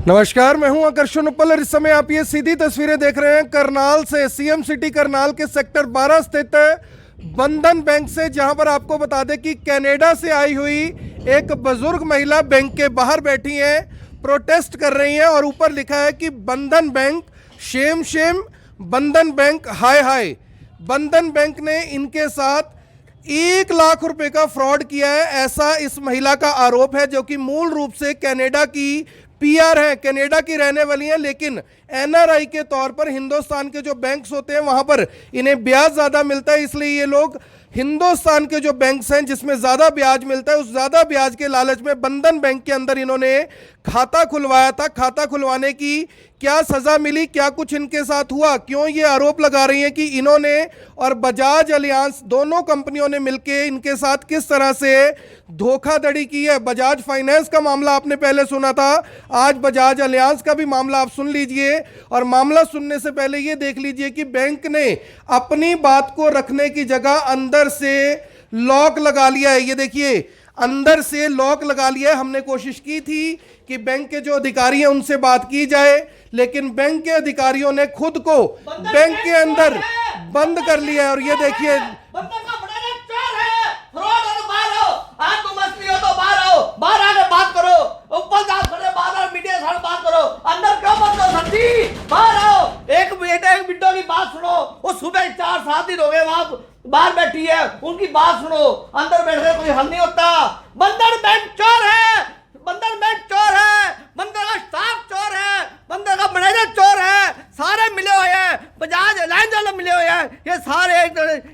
नमस्कार, मैं हूं आकर्षण उपल और इस समय आप ये सीधी तस्वीरें देख रहे हैं करनाल से, सीएम सिटी करनाल के सेक्टर 12 स्थित बंधन बैंक से, जहां पर आपको बता दें कि कनाडा से आई हुई एक बुजुर्ग महिला बैंक के बाहर बैठी हैं, प्रोटेस्ट कर रही हैं और ऊपर लिखा है कि बंधन बैंक शेम शेम, बंधन बैंक हाय हाय। बंधन बैंक ने इनके साथ 1 लाख रुपए का फ्रॉड किया है, ऐसा इस महिला का आरोप है, जो कि मूल रूप से कनाडा की पीआर है, कनाडा की रहने वाली है, लेकिन एनआरआई के तौर पर हिंदुस्तान के जो बैंक्स होते हैं वहां पर इन्हें ब्याज ज़्यादा मिलता है, इसलिए ये लोग हिंदुस्तान के जो बैंक्स हैं जिसमें ज़्यादा ब्याज मिलता है, उस ज़्यादा ब्याज के लालच में बंधन बैंक के अंदर इन्होंने खाता खुलवाया था। खाता खुलवाने की क्या सज़ा मिली, क्या कुछ इनके साथ हुआ, क्यों ये आरोप लगा रही हैं कि इन्होंने और बजाज अलियांस दोनों कंपनियों ने मिलकर इनके साथ किस तरह से धोखाधड़ी की है। बजाज फाइनेंस का मामला आपने पहले सुना था, आज बजाज अलियांस का भी मामला आप सुन लीजिए, और मामला सुनने से पहले ये देख लीजिए कि बैंक ने अपनी बात को रखने की जगह अंदर से लॉक लगा लिया है। ये देखिए, अंदर से लॉक लगा लिया है। हमने कोशिश की थी कि बैंक के जो अधिकारी हैं उनसे बात की जाए, लेकिन बैंक के अधिकारियों ने खुद को बैंक के अंदर बंद कर लिया है। और ये देखिए, बाहर आकर बात करो, ऊपर जाओ, खड़े बाहर मीडिया साथ बात करो, अंदर क्यों बंद हो सर जी? बाहर आओ, एक मिनटों की बात सुनो। वो सुबह 4-7 दिन हो गए वहां बाहर बैठी है, उनकी बात सुनो। अंदर बैठ कर कोई हल नहीं होता। बंधन बैंक चोर है, बंधन बैंक चोर है, बंधन का स्टाफ चोर है, बंधन का मैनेजर चोर है, सारे मिले हुए हैं, बजाज अलायंस वाले मिले हुए हैं, ये सारे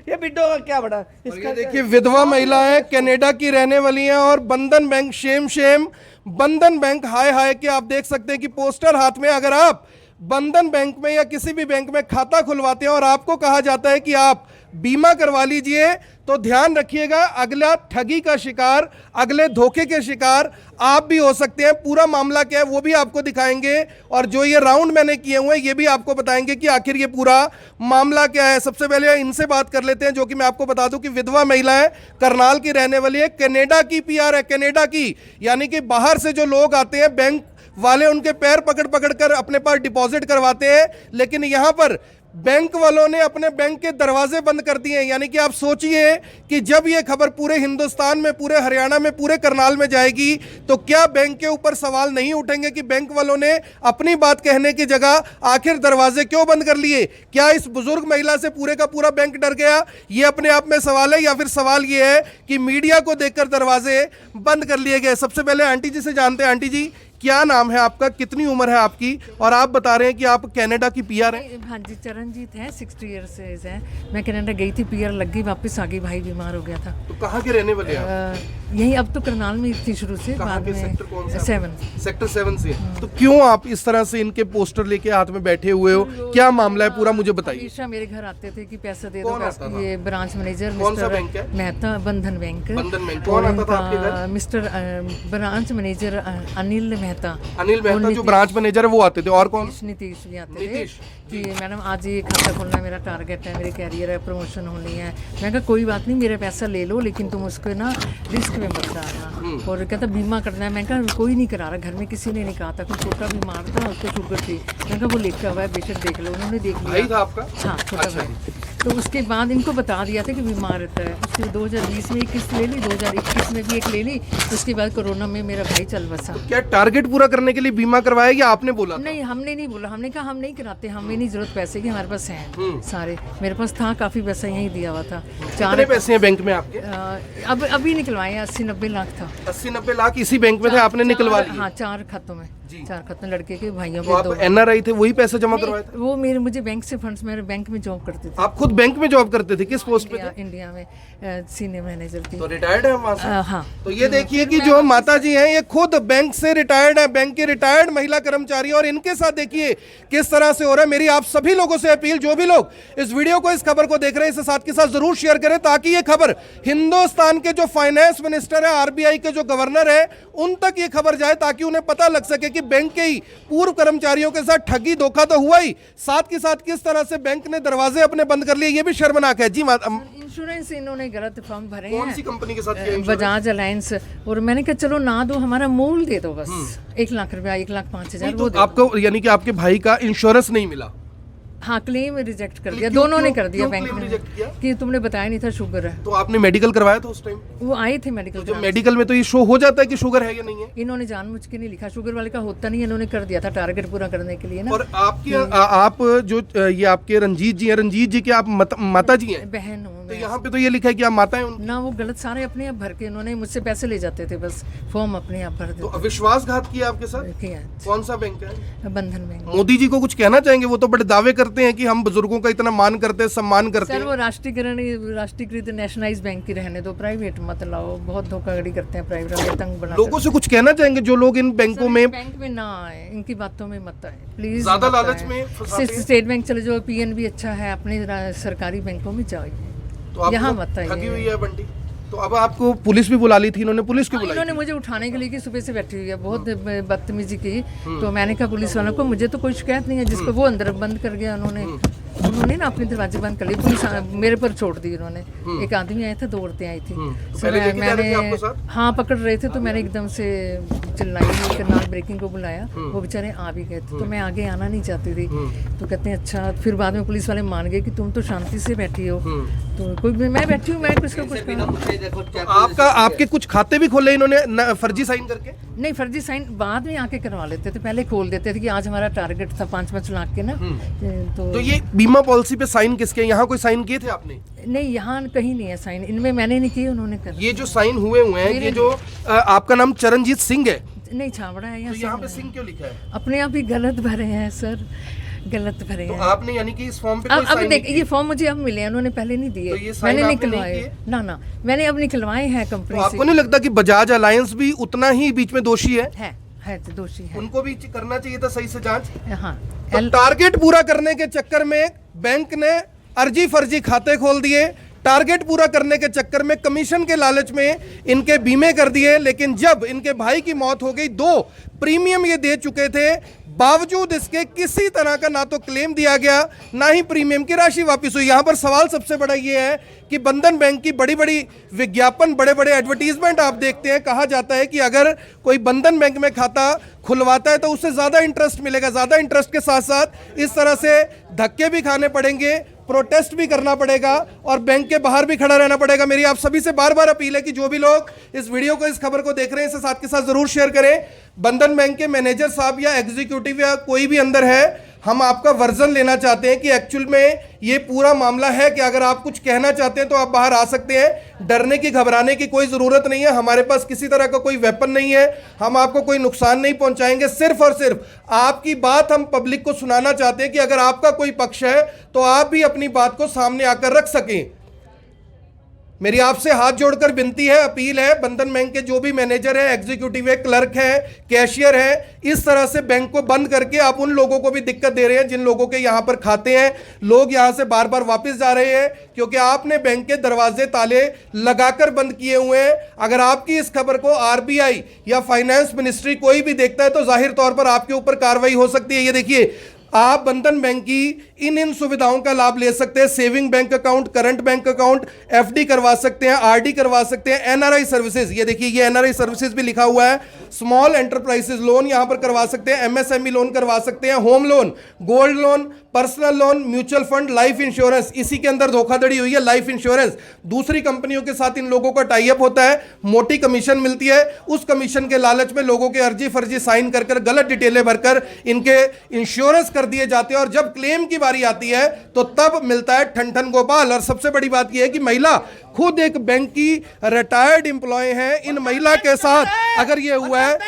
ये बिड्डो का क्या बड़ा इसका देखिए, विधवा महिला है, कनाडा की रहने वाली है, और बंधन बैंक शेम शेम, बंधन बैंक हाय हाय के आप देख सकते हैं कि पोस्टर हाथ में। अगर आप बंधन बैंक में या किसी भी बैंक में खाता खुलवाते हैं और आपको कहा जाता है कि आप बीमा करवा लीजिए, तो ध्यान रखिएगा, अगला ठगी का शिकार, अगले धोखे के शिकार आप भी हो सकते हैं। पूरा मामला क्या है वो भी आपको दिखाएंगे, और जो ये राउंड मैंने किए हुए हैं ये भी आपको बताएंगे कि आखिर ये पूरा मामला क्या है। सबसे पहले इनसे बात कर लेते हैं, जो कि मैं आपको बता दूं कि विधवा महिला है, करनाल की रहने वाली है, कनाडा की पीआर है, कनाडा की, यानी कि बाहर से जो लोग आते हैं बैंक वाले उनके पैर पकड़ पकड़ कर अपने पास डिपॉजिट करवाते हैं, लेकिन यहां पर बैंक वालों ने अपने बैंक के दरवाजे बंद कर दिए हैं। यानी कि आप सोचिए कि जब ये खबर पूरे हिंदुस्तान में, पूरे हरियाणा में, पूरे करनाल में जाएगी, तो क्या बैंक के ऊपर सवाल नहीं उठेंगे कि बैंक वालों ने अपनी बात कहने की जगह आखिर दरवाजे क्यों बंद कर लिए? क्या इस बुजुर्ग महिला से पूरे का पूरा बैंक डर गया? ये अपने आप में सवाल है, या फिर सवाल ये है कि मीडिया को देखकर दरवाजे बंद कर लिए गए? सबसे पहले आंटी जी से जानते हैं। आंटी जी, क्या नाम है आपका, कितनी उम्र है आपकी, और आप बता रहे हैं कि आप कनाडा की पीआर हैं? हाँ जी, चरणजीत है, 60 ईयर्स एज है। मैं कनाडा गई थी, पीआर लग गई, वापस आ गई, भाई बीमार हो गया था। तो कहाँ के रहने वाले हैं? यही, अब तो करनाल में थी शुरू से, बाद में सेक्टर कौन सा? 7 सेक्टर 7 से। तो क्यों आप इस तरह से इनके पोस्टर लेके हाथ में बैठे हुए हो, क्या मामला है पूरा मुझे बताइए। हमेशा मेरे घर आते थे कि पैसा दे दो, कौन आता था? ये ब्रांच मैनेजर कौन सा बैंक है? मेहता, बंधन बैंक। बंधन बैंक। कौन आता था आपके घर? Mister branch manager Anil Mehta. Anil Mehta जो ब्रांच मैनेजर है वो आते थे, और कौन? नीतीश भी आते थे कि मैडम आज ये खाता खोलना मेरा टारगेट है, मेरे कैरियर है, प्रमोशन होनी है। मैं कहा कोई बात नहीं, मेरा पैसा ले लो, लेकिन तुम उसको ना रिस्क में मत डालना। और कहता बीमा करना है। मैं कहा कोई नहीं करा रहा, घर में किसी ने नहीं कहा था, कोई छोटा बीमार था, उसको शुगर थी। मैं कहा वो लिखा हुआ है, बेशक देख लो। उन्होंने देख लिया। भाई था आपका? हाँ, छोटा भाई। तो उसके बाद इनको बता दिया था कि बीमार रहता है। उसके 2020 में एक किस्त ले ली, 2021 में भी एक ले ली, उसके बाद कोरोना में मेरा भाई चल बसा। क्या टारगेट पूरा करने के लिए बीमा करवाया या आपने बोला? नहीं, हमने नहीं बोला, हमने कहा हम नहीं कराते, हमें नहीं जरूरत पैसे की, हमारे पास हैं सारे। मेरे पास था काफ़ी पैसा, यहीं दिया हुआ था। कितने पैसे हैं बैंक में आपके? अब अभी निकलवाए 80-90 लाख था। 80-90 लाख इसी बैंक में थे, आपने निकलवा लिया? हाँ, 4 खातों में, 4 खातों, लड़के के, भाइयों तो के। आप एनआरआई थे, वही पैसा जमा करवाए थे? वो मुझे बैंक से फंड्स, मेरे बैंक में जॉब करते थे। आप खुद बैंक में जॉब करते थे? किस पोस्ट पे थे? इंडिया में सीनियर मैनेजर थी। तो रिटायर्ड है वहाँ से? हाँ। तो ये देखिए कि जो माता जी हैं ये खुद बैंक से रिटायर्ड है, बैंक की रिटायर्ड महिला कर्मचारी, और इनके साथ देखिए किस तरह से हो रहा है। मेरी आप सभी लोगों से अपील, जो भी लोग इस वीडियो को, इस खबर को देख रहे हैं, इसे साथ के साथ जरूर शेयर करें, ताकि ये खबर हिंदुस्तान के जो फाइनेंस मिनिस्टर है, आरबीआई के जो गवर्नर है, उन तक ये खबर जाए, ताकि उन्हें पता लग सके कि बैंक के ही पूर्व कर्मचारियों के साथ ठगी धोखा तो हुआ ही, साथ के साथ किस तरह से बैंक ने दरवाजे अपने बंद कर लिए, ये भी शर्मनाक है। जी इंश्योरेंस इन्होंने गलत फॉर्म भरे कौन हैं सी कंपनी के साथ किया insurance? बजाज अलायंस, और मैंने कहा चलो ना दो, हमारा मूल दे दो बस, 1 लाख रुपया, 1,05,000 नहीं, वो तो आपको यानी कि आपके भाई का इंश्योरेंस नहीं मिला? हाँ, क्लेम रिजेक्ट कर दिया, क्यों- दोनों ने क्यों- कर दिया क्यों बैंक claim ने reject किया? कि तुमने बताया नहीं था शुगर है। तो आपने मेडिकल करवाया था उस टाइम? वो आए थे मेडिकल जब कराने। मेडिकल में तो ये शो हो जाता है कि शुगर है या नहीं है। इन्होंने जानबूझ के नहीं लिखा, शुगर वाले का होता नहीं है, इन्होंने कर दिया था टारगेट पूरा करने के लिए ना। और आपके आप जो ये आपके रंजीत जी हैं, रंजीत जी के आप माता जी हैं, बहन हूँ तो मैं। यहाँ पे तो ये लिखा है कि आप माता हैं उनकी। ना वो गलत सारे अपने आप भर के इन्होंने मुझसे पैसे ले जाते थे, बस फॉर्म अपने आप भर तो देते विश्वासघात किया आपके साथ? किया। कौन सा बैंक है? बंधन बैंक। मोदी जी को कुछ कहना चाहेंगे? वो तो बड़े दावे करते हैं कि हम बुजुर्गों का इतना मान करते हैं, सम्मान करते सर हैं। वो राष्ट्रीयकृत नेशनलाइज बैंक की रहने दो, प्राइवेट मत लाओ, बहुत धोखाधड़ी करते हैं प्राइवेट, तंग बना लोगों से कुछ कहना चाहेंगे जो लोग इन बैंकों में बैंक में ना आए, इनकी बातों में मत आए प्लीज। ज्यादा लालच में फंसाते हैं? स्टेट बैंक चले जाओ, पीएनबी अच्छा है, अपने सरकारी बैंकों में जाइए, तो आपको यहाँ मत आइए। ठगी हुई है बंटी। तो अब आपको पुलिस भी बुला ली थी इन्होंने? पुलिस क्यों बुलाई इन्होंने थी? मुझे उठाने के लिए कि सुबह से बैठी हुई है, बहुत बदतमीजी की, तो मैंने कहा पुलिस वालों को मुझे तो कोई शिकायत नहीं है, जिसको वो अंदर बंद कर गया उन्होंने ना अपने दरवाजे बंद कर लिए, पुलिस मेरे पर छोड़ दी उन्होंने। एक आदमी आए थे, 2 औरतें आई थी, तो सो पहले लेके जा रहे थे आपको मैंने साथ? हाँ पकड़ रहे थे, तो मैंने एकदम से चिल्लाई, करनाल ब्रेकिंग को बुलाया, वो बेचारे आ भी गए थे, तो मैं आगे आना नहीं चाहती थी, तो कहते हैं अच्छा, फिर बाद में पुलिस वाले मान गए कि तुम तो शांति से बैठी हो, तो कोई मैं बैठी हूँ, मैं किसको कुछ बिना कहा पूछे देखो चेक आपका आपके कुछ खाते भी खोले इन्होंने फर्जी साइन करके? नहीं, फर्जी साइन बाद में आके करवा लेते थे, पहले खोल देते थे कि आज हमारा टारगेट था 5-5 लाख के ना, तो ये बीमा पॉलिसी पे साइन किसके? यहाँ कोई साइन किए थे आपने? नहीं, यहाँ कहीं नहीं है साइन, इनमें मैंने नहीं किए, उन्होंने कर। ये जो साइन हुए हैं, ये जो आपका नाम चरणजीत सिंह है, नहीं छावड़ा है तो यहाँ पे यहाँ, सिंह क्यों लिखा है? अपने आप ही गलत भरे हैं सर, गलत भरे तो हैं। आपने यानी कि इस फॉर्म पे कोई अब साइन देख, नहीं ये फॉर्म मुझे अब मिले हैं, उन्होंने पहले नहीं तो ये दिए, साइन मैंने आपने नहीं निकलवाए किए? ना, मैंने अब निकलवाए हैं तो कंपनी आपको नहीं लगता कि बजाज अलायंस भी उतना ही बीच में दोषी है? है तो दोषी है। उनको भी करना चाहिए था सही से जांच। हाँ, तो टारगेट पूरा करने के चक्कर में बैंक ने अर्जी फर्जी खाते खोल दिए, टारगेट पूरा करने के चक्कर में कमीशन के लालच में इनके बीमे कर दिए, लेकिन जब इनके भाई की मौत हो गई, 2 प्रीमियम ये दे चुके थे, बावजूद इसके किसी तरह का ना तो क्लेम दिया गया, ना ही प्रीमियम की राशि वापस हुई। यहाँ पर सवाल सबसे बड़ा ये है कि बंधन बैंक की बड़ी बड़ी विज्ञापन, बड़े बड़े एडवर्टीजमेंट आप देखते हैं, कहा जाता है कि अगर कोई बंधन बैंक में खाता खुलवाता है तो उससे ज़्यादा इंटरेस्ट मिलेगा। ज़्यादा इंटरेस्ट के साथ साथ इस तरह से धक्के भी खाने पड़ेंगे, प्रोटेस्ट भी करना पड़ेगा और बैंक के बाहर भी खड़ा रहना पड़ेगा। मेरी आप सभी से बार बार अपील है कि जो भी लोग इस वीडियो को, इस खबर को देख रहे हैं, इसे साथ के साथ जरूर शेयर करें। बंधन बैंक के मैनेजर साहब या एग्जीक्यूटिव या कोई भी अंदर है, हम आपका वर्जन लेना चाहते हैं कि एक्चुअल में ये पूरा मामला है कि अगर आप कुछ कहना चाहते हैं तो आप बाहर आ सकते हैं। डरने की, घबराने की कोई ज़रूरत नहीं है। हमारे पास किसी तरह का कोई वेपन नहीं है, हम आपको कोई नुकसान नहीं पहुंचाएंगे। सिर्फ और सिर्फ आपकी बात हम पब्लिक को सुनाना चाहते हैं कि अगर आपका कोई पक्ष है तो आप भी अपनी बात को सामने आकर रख सकें। मेरी आपसे हाथ जोड़कर विनती है, अपील है, बंधन बैंक के जो भी मैनेजर है, एग्जीक्यूटिव है, क्लर्क है, कैशियर है, इस तरह से बैंक को बंद करके आप उन लोगों को भी दिक्कत दे रहे हैं जिन लोगों के यहाँ पर खाते हैं। लोग यहाँ से बार बार वापस जा रहे हैं क्योंकि आपने बैंक के दरवाजे ताले लगाकर बंद किए हुए हैं। अगर आपकी इस खबर को आरबीआई या फाइनेंस मिनिस्ट्री कोई भी देखता है तो जाहिर तौर पर आपके ऊपर कार्रवाई हो सकती है। ये देखिए, आप बंधन बैंक की इन सुविधाओं का लाभ ले सकते हैं। Saving bank account, current bank account, FD करवा सकते हैं, आरडी करवा सकते हैं, एनआरआई सर्विसेज, ये देखिए ये एनआरआई सर्विसेज भी लिखा हुआ है, स्मॉल एंटरप्राइजेस लोन यहां पर करवा सकते हैं, एमएसएमई लोन करवा सकते हैं, home loan, gold loan, personal loan, mutual fund, life insurance. इसी के अंदर धोखाधड़ी हुई है, लाइफ इंश्योरेंस दूसरी कंपनियों के साथ इन लोगों का टाई अप होता है, मोटी कमीशन मिलती है, उस कमीशन के लालच में लोगों के अर्जी फर्जी साइन कर कर गलत डिटेलें भरकर इनके इंश्योरेंस कर दिए जाते हैं और जब क्लेम की बारी आती है तो तब मिलता है ठन ठन गोपाल। और सबसे बड़ी बात यह है कि महिला खुद एक बैंक की रिटायर्ड एम्प्लॉय है। इन महिला के साथ अगर ये हुआ है,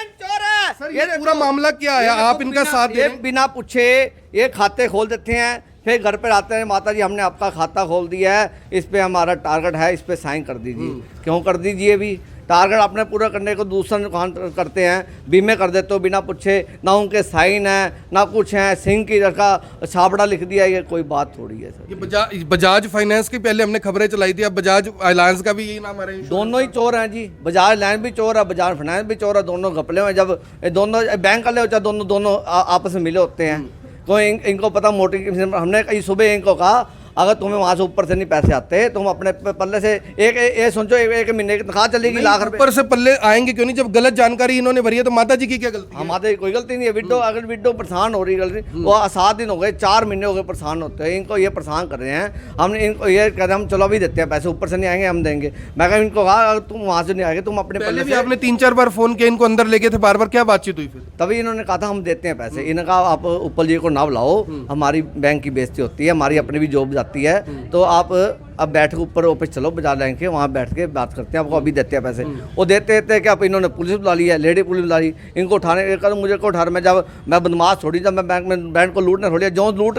सर ये पूरा मामला क्या है? आप इनका साथ ये दें। बिना पूछे ये खाते खोल देते हैं, फिर घर पर आते हैं, माता जी हमने आपका खाता खोल दिया है, इस पे हमारा टारगेट है, इस पे साइन कर दीजिए। क्यों कर दीजिए? भी टारगेट अपने पूरा करने को दूसरा नुकसान करते हैं, बीमे कर देते हो बिना पूछे, ना उनके साइन है ना कुछ है, सिंह की जगह छाबड़ा लिख दिया, ये कोई बात थोड़ी है सर। ये बजाज फाइनेंस की पहले हमने खबरें चलाई थी, अब बजाज अलायंस का भी यही नाम आ रहा है। दोनों ही चोर हैं जी, बजाज लैंड भी चोर है, बजाज फाइनेंस भी चोर है, दोनों घपले में। जब दोनों बैंक वाले हो चाहे दोनों आपस में मिले होते हैं, कोई इनको पता मोटी, हमने कई सुबह इनको कहा अगर तुम्हें वहाँ से ऊपर से नहीं पैसे आते, तुम अपने पल्ले से एक सोचो, एक महीने की तनख्वाह चलेगी लाख रुपए, ऊपर से पल्ले आएंगे क्यों नहीं? जब गलत जानकारी इन्होंने भरी है तो माता जी की क्या गलती है? हमारे कोई गलती नहीं है। विडो अगर विडो परेशान हो रही है, गलती वो 7 दिन हो गए, 4 महीने हो गए परेशान होते हैं, इनको ये परेशान कर रहे हैं। हमने इनको ये कहते हैं हम चलो अभी देते हैं पैसे, ऊपर से नहीं आएंगे हम देंगे। मैं कहा इनको कहा अगर तुम वहाँ से नहीं आएंगे तुम अपने पहले पल्ले भी से, आपने 3-4 बार फोन किया, इनको अंदर लेके थे बार बार, क्या बातचीत हुई फिर? तभी इन्होंने कहा था हम देते हैं पैसे। इन्होंने कहा आप ऊपर जी को ना बुलाओ, हमारी बैंक की बेइज्जती होती है, हमारी अपनी भी जॉब जाती है, तो आप अब बैठ के ऊपर ऑफिस चलो बाजार लाइन के, वहाँ बैठ के बात करते हैं, आपको अभी देते हैं पैसे। वो देते देते कि आप इन्होंने पुलिस बुला ली है, लेडी पुलिस बुला ली, इनको उठाने का मुझे को उठा रहे। मैं जब मैं बदमाश थोड़ी, जब मैं बैंक को लूटने थोड़ी, जो लूट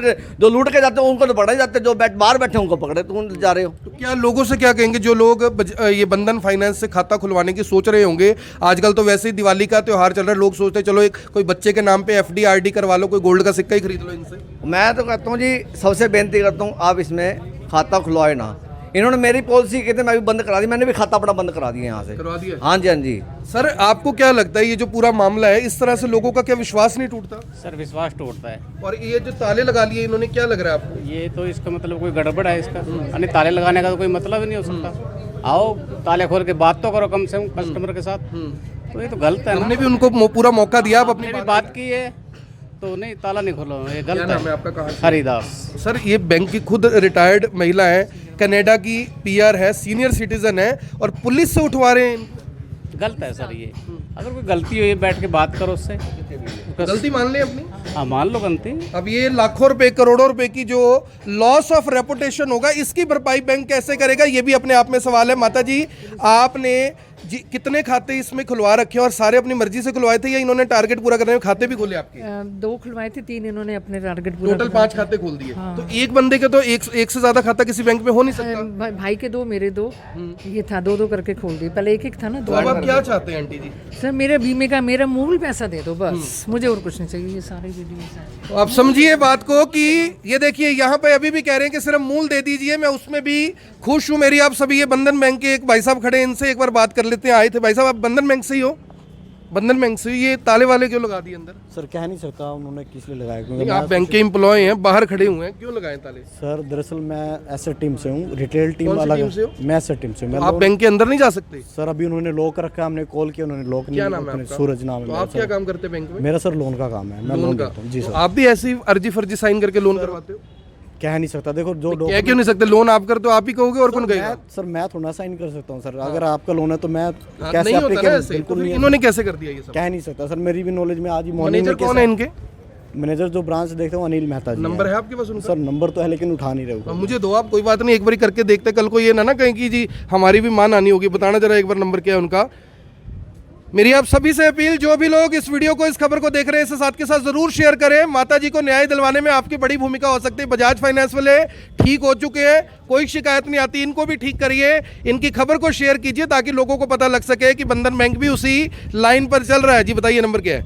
के जाते हैं उनको तो पकड़े जाते हैं, जो बाहर बैठे उनको पकड़े, तुम जा रहे हो। तो क्या लोगों से क्या कहेंगे जो लोग ये बंधन फाइनेंस से खाता खुलवाने की सोच रहे होंगे? आजकल तो वैसे ही दिवाली का त्योहार चल रहा है, लोग सोचते हैं चलो एक कोई बच्चे के नाम पे FD RD करवा लो, कोई गोल्ड का सिक्का ही खरीद लो इनसे। मैं तो कहता हूँ जी, सबसे बेनती करता हूँ आप इसमें खाता खुलवाए ना। इन्होंने मेरी पॉलिसी कहते मैं भी बंद करा दी, मैंने भी खाता अपना बंद करा दिया यहाँ से। करवा दिया? हाँ जी, हाँ जी। सर आपको क्या लगता है ये जो पूरा मामला है, इस तरह से लोगों का क्या विश्वास नहीं टूटता? सर विश्वास टूटता है। और ये जो ताले लगा लिए इन्होंने, क्या लग रहा है आपको? ये तो इसका मतलब कोई गड़बड़ है इसका, यानी ताले लगाने का तो कोई मतलब ही नहीं हो सकता। आओ ताले खोल के बात तो करो कम से कम कस्टमर के साथ, तो ये तो गलत है ना। हमने भी उनको पूरा मौका दिया, आप अपनी हमने भी बात की है तो नहीं, ताला नहीं खोलो, ये क्या गलत नाम है है। आपका? कहाँ से? हरिदास। सर ये बैंक की खुद रिटायर्ड महिला है, कनाडा की PR है, सीनियर सिटीजन है, और पुलिस से उठवा रहे हैं। गलत है सर ये। अगर कोई गलती हुई है बैठ के बात करो उससे, गलती मान लें अपनी। हाँ मान लो गलती। अब ये लाखों रुपए करोड़ों रुपए की जो लॉस ऑफ रेपुटेशन होगा, इसकी भरपाई बैंक कैसे करेगा, ये भी अपने आप में सवाल है। माता जी आपने जी कितने खाते इसमें खुलवा रखे हैं, और सारे अपनी मर्जी से खुलवाए थे या इन्होंने टारगेट पूरा करने में खाते भी खोले आपके? 2 खुलवाए थे, 3 इन्होंने अपने टारगेट पूरा टोटल 5 खाते खोल दिए। तो एक बंदे के तो एक से ज्यादा खाता किसी बैंक में हो नहीं सकता। भाई के 2, मेरे 2, ये था 2-2 करके खोल दिए। पहले एक था ना, तो 2। अब आप क्या चाहते हैं आंटी जी? सर मेरे बीमे का मेरा मूल पैसा दे दो बस, मुझे और कुछ नहीं चाहिए। ये सारे वीडियोस हैं। तो आप समझिए बात को कि ये देखिए यहाँ पे अभी भी कह रहे हैं कि सिर्फ मूल दे दीजिए, मैं उसमें भी खुश हूँ। मेरी आप सभी, ये बंधन बैंक के एक भाई साहब खड़े हैं, इनसे एक बार बात कर लेते हैं। आए थे भाई साहब, आप बंधन बैंक से ही हो? बंधन बैंक से ये ताले वाले क्यों लगा दिए अंदर? सर कह नहीं सकता उन्होंने किस लिए लगाया, नहीं, क्योंकि आप बैंक के एम्प्लॉय हैं, बाहर खड़े हुए हैं, क्यों लगाए ताले? सर दरअसल मैं एसेट टीम से हूँ, रिटेल टीम कौन सी अलग टीम से हो? मैं एसेट टीम से हूँ। मैं आप बैंक के अंदर नहीं जा सकते? सर अभी उन्होंने लॉक रखा, हमने कॉल किया, उन्होंने लॉक क्या नहीं नाम है किया। आपका? सूरज नाम है तो मेरा आप क्या सर। काम करते हैं बैंक में? मेरा सर लोन का काम है, मैं लोन लोन का? देता हूँ जी तो सर। आप भी ऐसी अर्जी फर्जी साइन करके लोन करवाते हो? कह नहीं सकता, देखो जो कह क्यों नहीं सकते? लोन आप कर तो आप ही कहोगे, और कौन कहेगा? सर मैं थोड़ा साइन कर सकता हूँ सर, अगर आपका लोन है तो मैं हाँ, कैसे नहीं होता ना applicable- ऐसे। तो बिल्कुल फिर नहीं है। इन्होंने कैसे कर दिया ये सब? कह नहीं सकता सर, मेरी भी नॉलेज में आज ही मॉर्निंग मैनेजर में कौन है इनके? मैनेजर जो ब्रांच देखता हूँ अनिल मेहता जी नंबर हैं। है आपके पास उनका? सर नंबर तो है लेकिन उठा नहीं रहे हो। मुझे दो आप, कोई बात नहीं, एक बार करके देखते, कल को ये ना कहें कि जी हमारी भी मान आनी होगी। बताना जरा एक बार नंबर क्या है उनका। मेरी आप सभी से अपील, जो भी लोग इस वीडियो को, इस खबर को देख रहे हैं, इसे साथ के साथ जरूर शेयर करें। माता जी को न्याय दिलवाने में आपकी बड़ी भूमिका हो सकती है। बजाज फाइनेंस वाले ठीक हो चुके हैं, कोई शिकायत नहीं आती, इनको भी ठीक करिए, इनकी खबर को शेयर कीजिए ताकि लोगों को पता लग सके कि बंधन बैंक भी उसी लाइन पर चल रहा है। जी बताइए नंबर क्या है?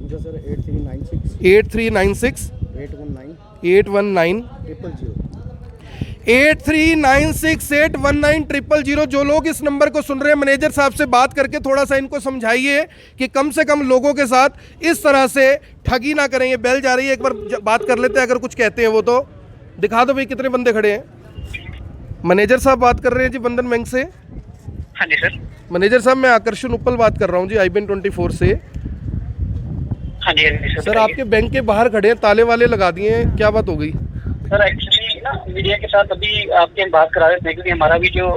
सर 8396 8396 819 819 000। 8396819000। जो लोग इस नंबर को सुन रहे हैं, मैनेजर साहब से बात करके थोड़ा सा इनको समझाइए कि कम से कम लोगों के साथ इस तरह से ठगी ना करें। ये बेल जा रही है, एक बार बात कर लेते हैं, अगर कुछ कहते हैं वो तो दिखा दो भाई। कितने बंदे खड़े हैं? मैनेजर साहब बात कर रहे हैं जी बंधन बैंक से। हाँ जी सर। मैनेजर साहब मैं आकर्षण उपल बात कर रहा हूँ जी, IBN 24 से। हाँ जी, हाँ जी सर आपके बैंक के बाहर खड़े हैं, ताले वाले लगा दिए हैं, क्या बात हो गई? सर एक्चुअली ना मीडिया के साथ अभी आपके बात करा रहे थे, क्योंकि हमारा भी जो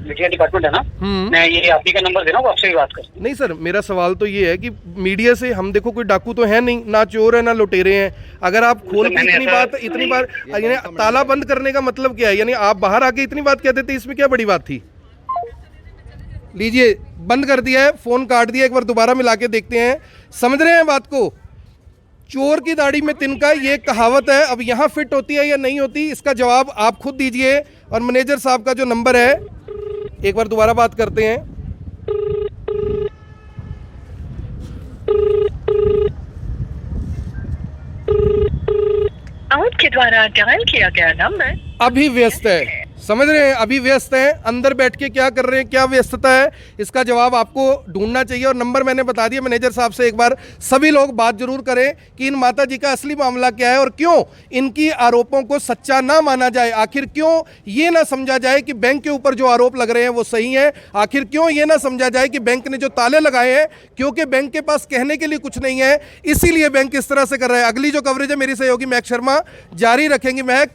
मीडिया डिपार्टमेंट है ना, मैं ये आप ही का नंबर दे रहा हूँ, आपसे भी बात कर। नहीं सर, मेरा सवाल तो ये है कि मीडिया से हम, देखो कोई डाकू तो है नहीं, ना चोर है ना लुटेरे हैं। अगर आप खोल के इतनी बार यानी ताला बंद करने का मतलब क्या है? यानी आप बाहर आके इतनी बात कह देते, इसमें क्या बड़ी बात थी? लीजिए बंद कर दिया है, फोन काट दिया, एक बार दोबारा मिला के देखते हैं। समझ रहे हैं बात को? चोर की दाढ़ी में तिनका, ये कहावत है। अब यहाँ फिट होती है या नहीं होती, इसका जवाब आप खुद दीजिए। और मैनेजर साहब का जो नंबर है, एक बार दोबारा बात करते हैं। आपके द्वारा डायल किया गया नंबर अभी व्यस्त है। समझ रहे हैं, अभी व्यस्त हैं, अंदर बैठ के क्या कर रहे हैं, क्या व्यस्तता है, इसका जवाब आपको ढूंढना चाहिए। और नंबर मैंने बता दिया मैनेजर साहब से, एक बार सभी लोग बात जरूर करें कि इन माता जी का असली मामला क्या है और क्यों इनकी आरोपों को सच्चा ना माना जाए। आखिर क्यों ये ना समझा जाए कि बैंक के ऊपर जो आरोप लग रहे हैं वो सही है। आखिर क्यों ये ना समझा जाए कि बैंक ने जो ताले लगाए हैं, क्योंकि बैंक के पास कहने के लिए कुछ नहीं है, इसीलिए बैंक इस तरह से कर रहा है। अगली जो कवरेज है मेरी सहयोगी महक शर्मा जारी रखेंगी। महक,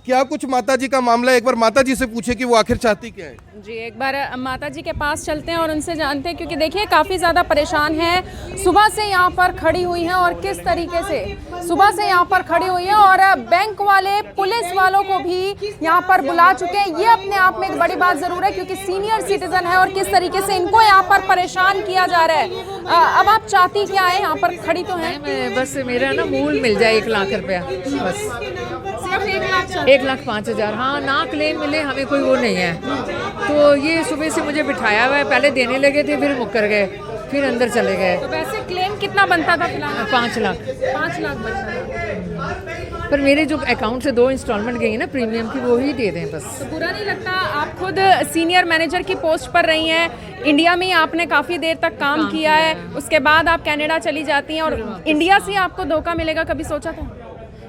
क्या कुछ माता जी का मामला है, एक बार माता जी से पूछे कि वो आखिर चाहती क्या है। जी, एक बार माता जी के पास चलते हैं और उनसे जानते हैं, क्योंकि देखिए काफ़ी ज़्यादा परेशान है, सुबह से यहाँ पर खड़ी हुई हैं और किस तरीके से सुबह से यहाँ पर खड़ी हुई हैं और बैंक वाले पुलिस वालों को भी यहाँ पर बुला चुके हैं। ये अपने आप में एक बड़ी बात ज़रूर है, क्योंकि सीनियर सिटीजन है और किस तरीके से इनको यहाँ पर परेशान किया जा रहा है। अब आप चाहती क्या है, यहाँ पर खड़ी तो हैं? मैं बस मेरा ना मूल मिल जाए 1 लाख रुपया, बस सिर्फ 1 लाख 1,05,000। हाँ ना क्लेम मिले, हमें कोई वो नहीं है। तो ये सुबह से मुझे बिठाया हुआ है, पहले देने लगे थे फिर मुकर गए, फिर अंदर चले गए। तो वैसे क्लेम कितना बनता था फिलहाल? 5 लाख। 5 लाख बनता था। पर मेरे जो अकाउंट से 2 इंस्टॉलमेंट गई है ना प्रीमियम की, वो ही दे दें बस। तो बुरा नहीं लगता? आप खुद सीनियर मैनेजर की पोस्ट पर रही हैं, इंडिया में आपने काफ़ी देर तक काम किया है, उसके बाद आप कनाडा चली जाती हैं और इंडिया से आपको धोखा मिलेगा, कभी सोचा था?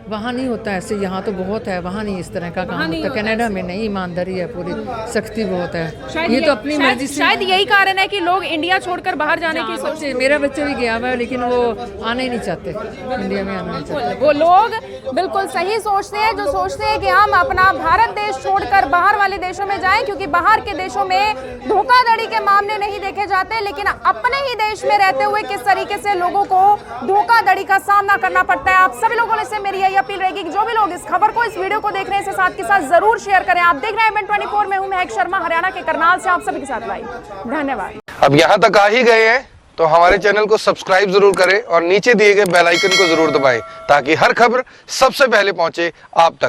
वहाँ नहीं होता ऐसे, यहाँ तो बहुत है, वहाँ नहीं इस तरह का काम होता। कनाडा में नहीं, ईमानदारी है पूरी, सख्ती बहुत है। ये तो अपनी मर्जी से, शायद यही कारण है कि लोग इंडिया छोड़कर बाहर जाने की सोच। मेरा बच्चा भी गया हुआ है लेकिन वो आना ही नहीं चाहते, इंडिया में आना नहीं चाहते। वो लोग बिल्कुल सही सोचते हैं जो सोचते हैं कि हम अपना भारत देश छोड़कर बाहर वाले देशों में जाएं, क्योंकि बाहर के देशों में धोखाधड़ी के मामले नहीं देखे जाते, लेकिन अपने ही देश में रहते हुए किस तरीके से लोगों को धोखाधड़ी का सामना करना पड़ता है। आप सभी लोगों से मेरी यही अपील रहेगी कि जो भी लोग इस खबर को, इस वीडियो को देख रहे हैं, इसे साथ के साथ जरूर शेयर करें। आप देख रहे हैं इवेंट 24, मैं हूं महक शर्मा, हरियाणा के करनाल से आप सभी के साथ लाइव। धन्यवाद। अब यहाँ तक आ ही गए हैं तो हमारे चैनल को सब्सक्राइब जरूर करें और नीचे दिए गए बेल आइकन को जरूर दबाएं ताकि हर खबर सबसे पहले पहुंचे आप तक।